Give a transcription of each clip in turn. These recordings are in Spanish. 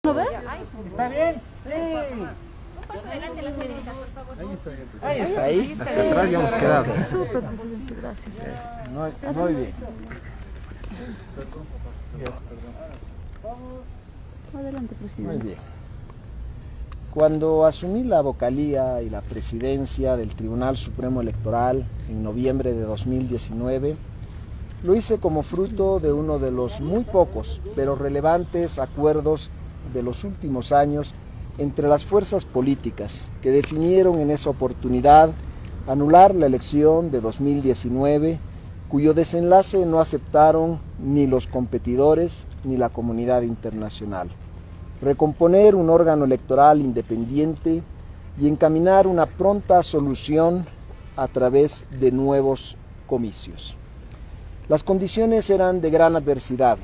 ¿No ves? ¿Está bien? Sí. Ahí está, ahí. Hacia atrás ya hemos quedado. Súper, presidente, gracias. Muy bien. Adelante, Muy presidente. bien. Cuando asumí la vocalía y la presidencia del Tribunal Supremo Electoral en noviembre de 2019, lo hice como fruto de uno de los muy pocos, pero relevantes acuerdos de los últimos años entre las fuerzas políticas que definieron en esa oportunidad anular la elección de 2019, cuyo desenlace no aceptaron ni los competidores ni la comunidad internacional. Recomponer un órgano electoral independiente y encaminar una pronta solución a través de nuevos comicios. Las condiciones eran de gran adversidad.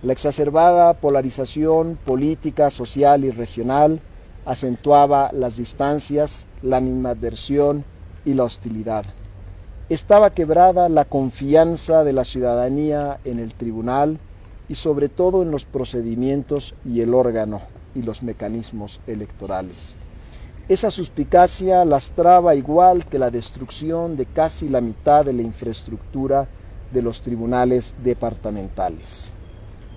La exacerbada polarización política, social y regional acentuaba las distancias, la animadversión y la hostilidad. Estaba quebrada la confianza de la ciudadanía en el tribunal y sobre todo en los procedimientos y el órgano y los mecanismos electorales. Esa suspicacia lastraba igual que la destrucción de casi la mitad de la infraestructura de los tribunales departamentales.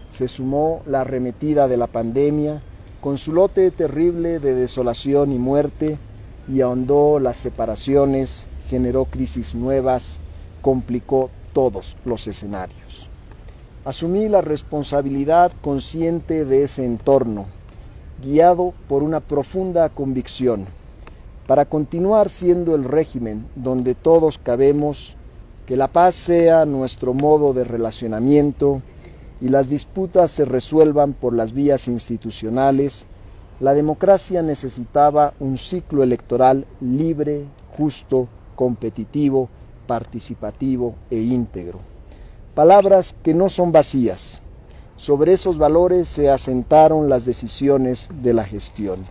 Se sumó la arremetida de la pandemia con su lote terrible de desolación y muerte y ahondó las separaciones, generó crisis nuevas, complicó todos los escenarios. Asumí la responsabilidad consciente de ese entorno, guiado por una profunda convicción, para continuar siendo el régimen donde todos cabemos, que la paz sea nuestro modo de relacionamiento y las disputas se resuelvan por las vías institucionales. La democracia necesitaba un ciclo electoral libre, justo, competitivo, participativo e íntegro. Palabras que no son vacías. Sobre esos valores se asentaron las decisiones de la gestión.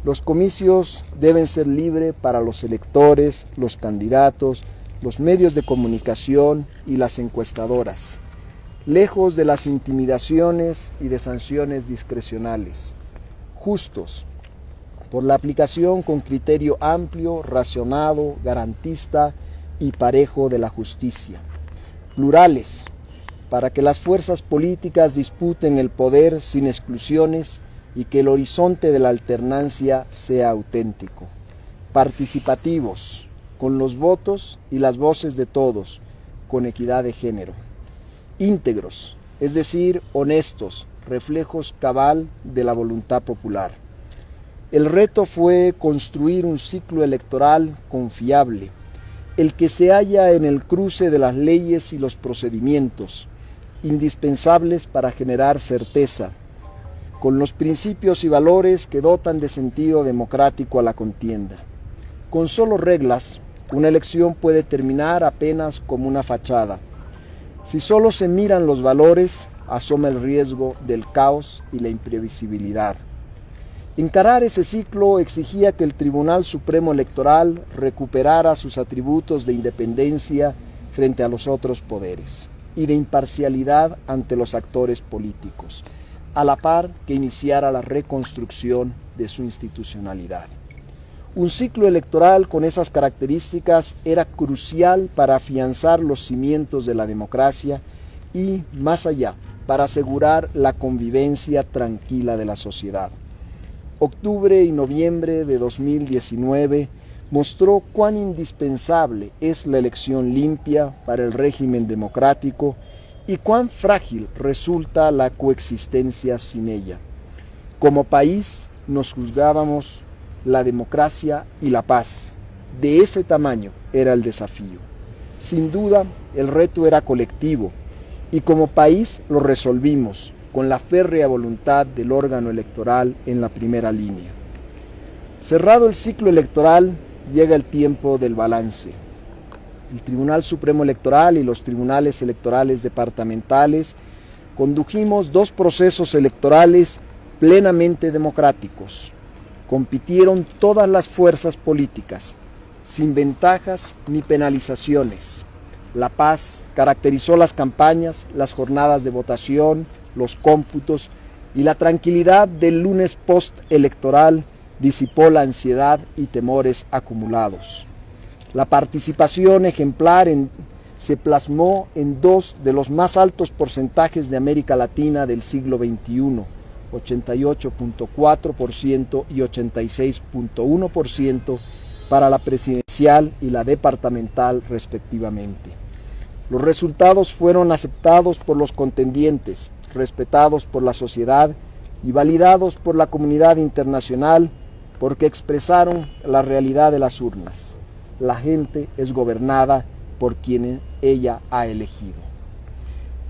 Los comicios deben ser libres para los electores, los candidatos, los medios de comunicación y las encuestadoras, lejos de las intimidaciones y de sanciones discrecionales, justos, por la aplicación con criterio amplio, racionado, garantista y parejo de la justicia, plurales, para que las fuerzas políticas disputen el poder sin exclusiones y que el horizonte de la alternancia sea auténtico, participativos, con los votos y las voces de todos, con equidad de género, íntegros, es decir, honestos, reflejos cabal de la voluntad popular. El reto fue construir un ciclo electoral confiable, el que se halla en el cruce de las leyes y los procedimientos, indispensables para generar certeza, con los principios y valores que dotan de sentido democrático a la contienda. Con solo reglas, una elección puede terminar apenas como una fachada. Si solo se miran los valores, asoma el riesgo del caos y la imprevisibilidad. Encarar ese ciclo exigía que el Tribunal Supremo Electoral recuperara sus atributos de independencia frente a los otros poderes y de imparcialidad ante los actores políticos, a la par que iniciara la reconstrucción de su institucionalidad. Un ciclo electoral con esas características era crucial para afianzar los cimientos de la democracia y, más allá, para asegurar la convivencia tranquila de la sociedad. Octubre y noviembre de 2019 mostró cuán indispensable es la elección limpia para el régimen democrático y cuán frágil resulta la coexistencia sin ella. Como país nos juzgábamos la democracia y la paz. De ese tamaño era el desafío. Sin duda, el reto era colectivo y como país lo resolvimos con la férrea voluntad del órgano electoral en la primera línea. Cerrado el ciclo electoral, llega el tiempo del balance. El Tribunal Supremo Electoral y los tribunales electorales departamentales condujimos 2 procesos electorales plenamente democráticos. Compitieron todas las fuerzas políticas, sin ventajas ni penalizaciones. La paz caracterizó las campañas, las jornadas de votación, los cómputos y la tranquilidad del lunes postelectoral disipó la ansiedad y temores acumulados. La participación ejemplar se plasmó en dos de los más altos porcentajes de América Latina del siglo XXI, 88.4% y 86.1% para la presidencial y la departamental respectivamente. Los resultados fueron aceptados por los contendientes, respetados por la sociedad y validados por la comunidad internacional porque expresaron la realidad de las urnas. La gente es gobernada por quien ella ha elegido.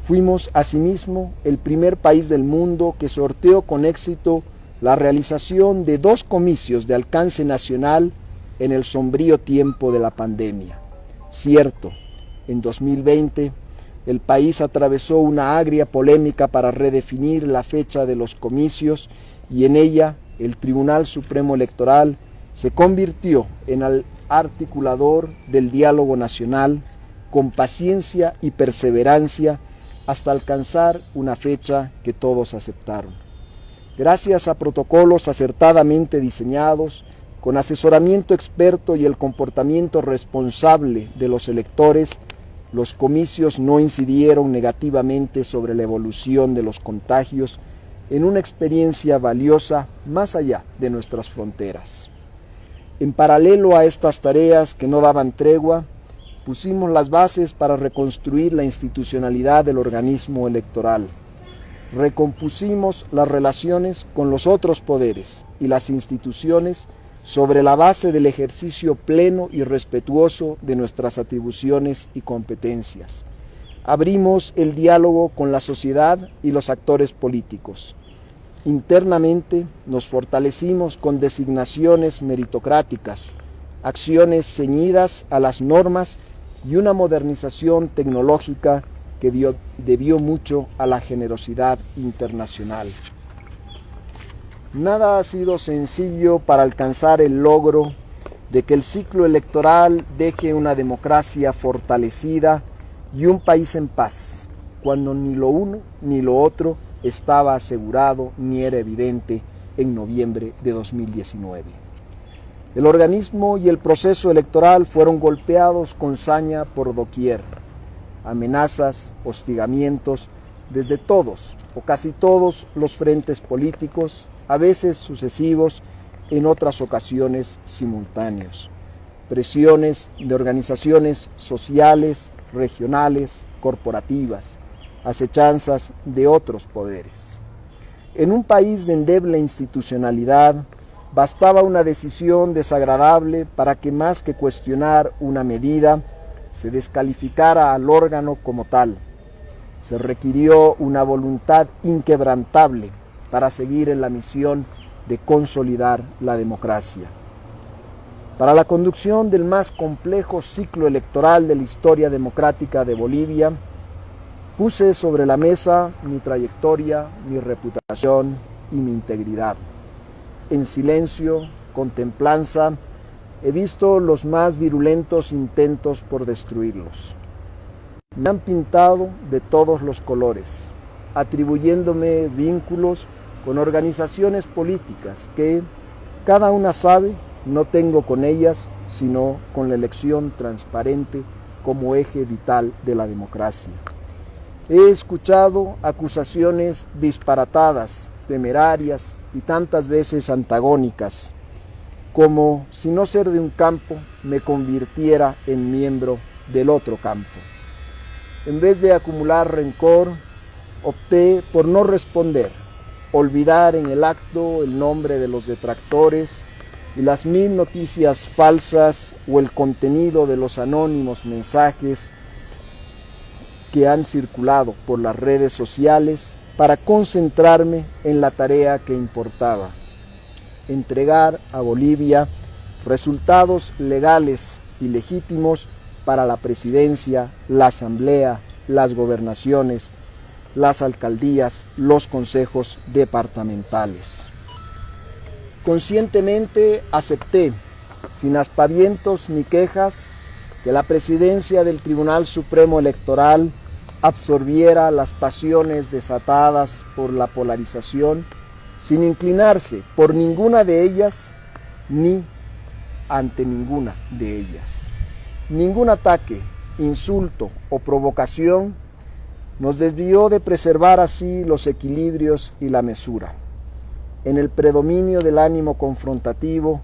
Fuimos asimismo el primer país del mundo que sorteó con éxito la realización de 2 comicios de alcance nacional en el sombrío tiempo de la pandemia. Cierto, en 2020 el país atravesó una agria polémica para redefinir la fecha de los comicios y en ella el Tribunal Supremo Electoral se convirtió en el articulador del diálogo nacional con paciencia y perseverancia hasta alcanzar una fecha que todos aceptaron. Gracias a protocolos acertadamente diseñados, con asesoramiento experto y el comportamiento responsable de los electores, los comicios no incidieron negativamente sobre la evolución de los contagios en una experiencia valiosa más allá de nuestras fronteras. En paralelo a estas tareas que no daban tregua, pusimos las bases para reconstruir la institucionalidad del organismo electoral. Recompusimos las relaciones con los otros poderes y las instituciones sobre la base del ejercicio pleno y respetuoso de nuestras atribuciones y competencias. Abrimos el diálogo con la sociedad y los actores políticos. Internamente nos fortalecimos con designaciones meritocráticas, acciones ceñidas a las normas y una modernización tecnológica que debió mucho a la generosidad internacional. Nada ha sido sencillo para alcanzar el logro de que el ciclo electoral deje una democracia fortalecida y un país en paz, cuando ni lo uno ni lo otro estaba asegurado ni era evidente en noviembre de 2019. El organismo y el proceso electoral fueron golpeados con saña por doquier. Amenazas, hostigamientos, desde todos o casi todos los frentes políticos, a veces sucesivos, en otras ocasiones simultáneos. Presiones de organizaciones sociales, regionales, corporativas, acechanzas de otros poderes. En un país de endeble institucionalidad, bastaba una decisión desagradable para que más que cuestionar una medida, se descalificara al órgano como tal. Se requirió una voluntad inquebrantable para seguir en la misión de consolidar la democracia. Para la conducción del más complejo ciclo electoral de la historia democrática de Bolivia, puse sobre la mesa mi trayectoria, mi reputación y mi integridad. En silencio, con templanza, he visto los más virulentos intentos por destruirlos. Me han pintado de todos los colores, atribuyéndome vínculos con organizaciones políticas que, cada una sabe, no tengo con ellas, sino con la elección transparente como eje vital de la democracia. He escuchado acusaciones disparatadas, temerarias y tantas veces antagónicas, como si no ser de un campo me convirtiera en miembro del otro campo. En vez de acumular rencor, opté por no responder, olvidar en el acto el nombre de los detractores y las 1000 noticias falsas o el contenido de los anónimos mensajes que han circulado por las redes sociales para concentrarme en la tarea que importaba: entregar a Bolivia resultados legales y legítimos para la presidencia, la asamblea, las gobernaciones, las alcaldías, los consejos departamentales. Conscientemente acepté, sin aspavientos ni quejas, que la presidencia del Tribunal Supremo Electoral absorbiera las pasiones desatadas por la polarización, sin inclinarse por ninguna de ellas ni ante ninguna de ellas. Ningún ataque, insulto o provocación nos desvió de preservar así los equilibrios y la mesura. En el predominio del ánimo confrontativo,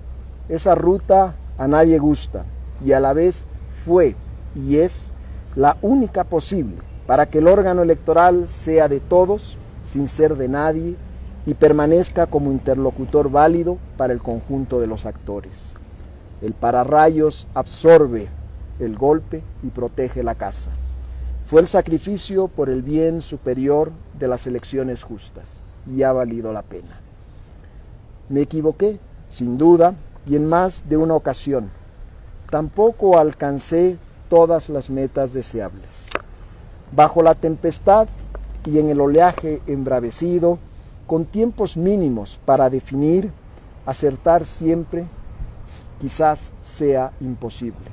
esa ruta a nadie gusta y a la vez fue y es la única posible para que el órgano electoral sea de todos, sin ser de nadie, y permanezca como interlocutor válido para el conjunto de los actores. El pararrayos absorbe el golpe y protege la casa. Fue el sacrificio por el bien superior de las elecciones justas y ha valido la pena. Me equivoqué, sin duda, y en más de una ocasión. Tampoco alcancé todas las metas deseables. Bajo la tempestad y en el oleaje embravecido, con tiempos mínimos para definir, acertar siempre, quizás sea imposible.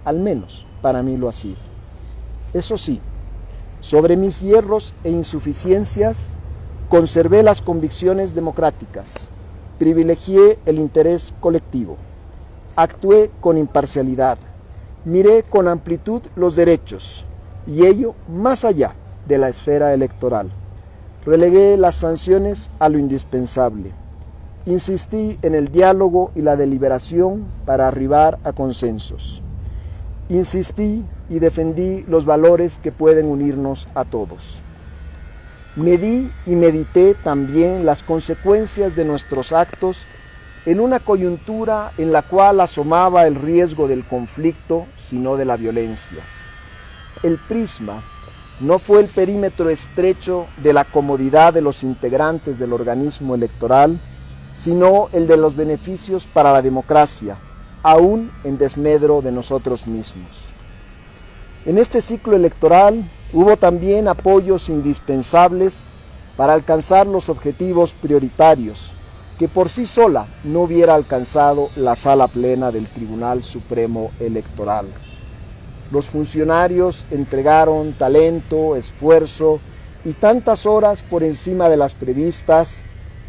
Al menos para mí lo ha sido. Eso sí, sobre mis hierros e insuficiencias, conservé las convicciones democráticas, privilegié el interés colectivo, actué con imparcialidad, miré con amplitud los derechos, y ello más allá de la esfera electoral. Relegué las sanciones a lo indispensable. Insistí en el diálogo y la deliberación para arribar a consensos. Insistí y defendí los valores que pueden unirnos a todos. Medí y medité también las consecuencias de nuestros actos en una coyuntura en la cual asomaba el riesgo del conflicto, sino de la violencia. El prisma no fue el perímetro estrecho de la comodidad de los integrantes del organismo electoral, sino el de los beneficios para la democracia, aún en desmedro de nosotros mismos. En este ciclo electoral hubo también apoyos indispensables para alcanzar los objetivos prioritarios que por sí sola no hubiera alcanzado la sala plena del Tribunal Supremo Electoral. Los funcionarios entregaron talento, esfuerzo y tantas horas por encima de las previstas,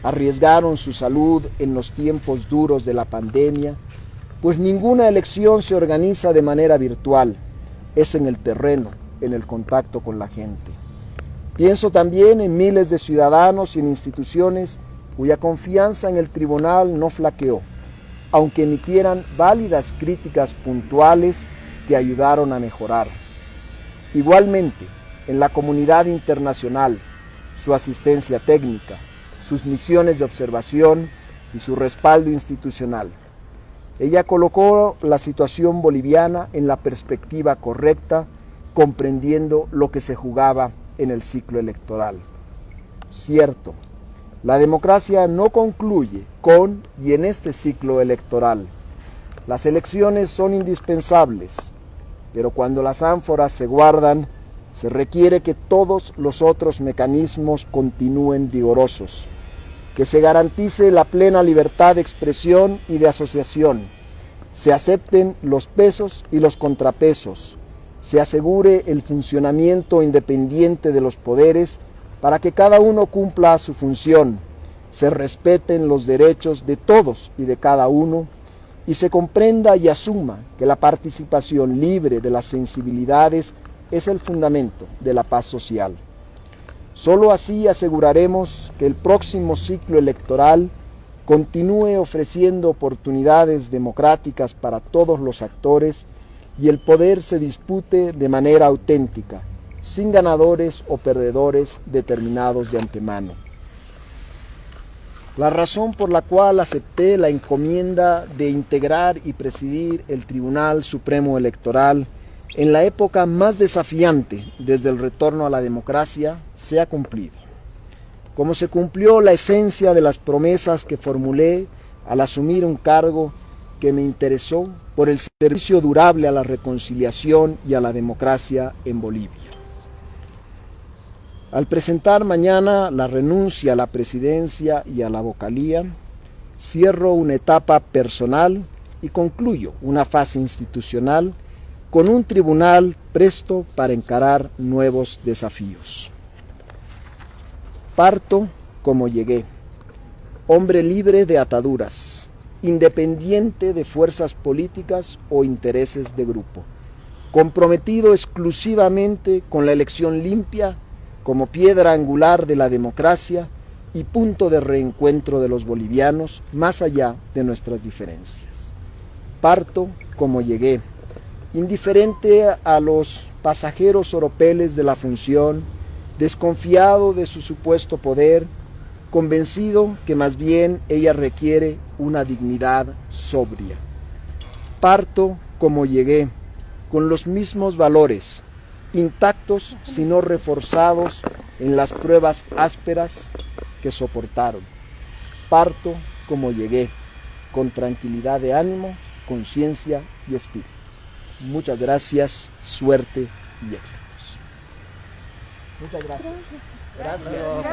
arriesgaron su salud en los tiempos duros de la pandemia, pues ninguna elección se organiza de manera virtual, es en el terreno, en el contacto con la gente. Pienso también en miles de ciudadanos y en instituciones cuya confianza en el tribunal no flaqueó, aunque emitieran válidas críticas puntuales que ayudaron a mejorar. Igualmente, en la comunidad internacional, su asistencia técnica, sus misiones de observación y su respaldo institucional. Ella colocó la situación boliviana en la perspectiva correcta, comprendiendo lo que se jugaba en el ciclo electoral. Cierto, la democracia no concluye con y en este ciclo electoral. Las elecciones son indispensables, pero cuando las ánforas se guardan, se requiere que todos los otros mecanismos continúen vigorosos, que se garantice la plena libertad de expresión y de asociación, se acepten los pesos y los contrapesos, se asegure el funcionamiento independiente de los poderes para que cada uno cumpla su función, se respeten los derechos de todos y de cada uno, y se comprenda y asuma que la participación libre de las sensibilidades es el fundamento de la paz social. Solo así aseguraremos que el próximo ciclo electoral continúe ofreciendo oportunidades democráticas para todos los actores y el poder se dispute de manera auténtica, sin ganadores o perdedores determinados de antemano. La razón por la cual acepté la encomienda de integrar y presidir el Tribunal Supremo Electoral en la época más desafiante desde el retorno a la democracia se ha cumplido. Como se cumplió la esencia de las promesas que formulé al asumir un cargo que me interesó por el servicio durable a la reconciliación y a la democracia en Bolivia. Al presentar mañana la renuncia a la presidencia y a la vocalía, cierro una etapa personal y concluyo una fase institucional con un tribunal presto para encarar nuevos desafíos. Parto como llegué, hombre libre de ataduras, independiente de fuerzas políticas o intereses de grupo, comprometido exclusivamente con la elección limpia como piedra angular de la democracia y punto de reencuentro de los bolivianos más allá de nuestras diferencias. Parto como llegué, indiferente a los pasajeros oropeles de la función, desconfiado de su supuesto poder, convencido que más bien ella requiere una dignidad sobria. Parto como llegué, con los mismos valores, intactos sino reforzados en las pruebas ásperas que soportaron. Parto como llegué, con tranquilidad de ánimo, conciencia y espíritu. Muchas gracias, suerte y éxitos. Muchas gracias. Gracias.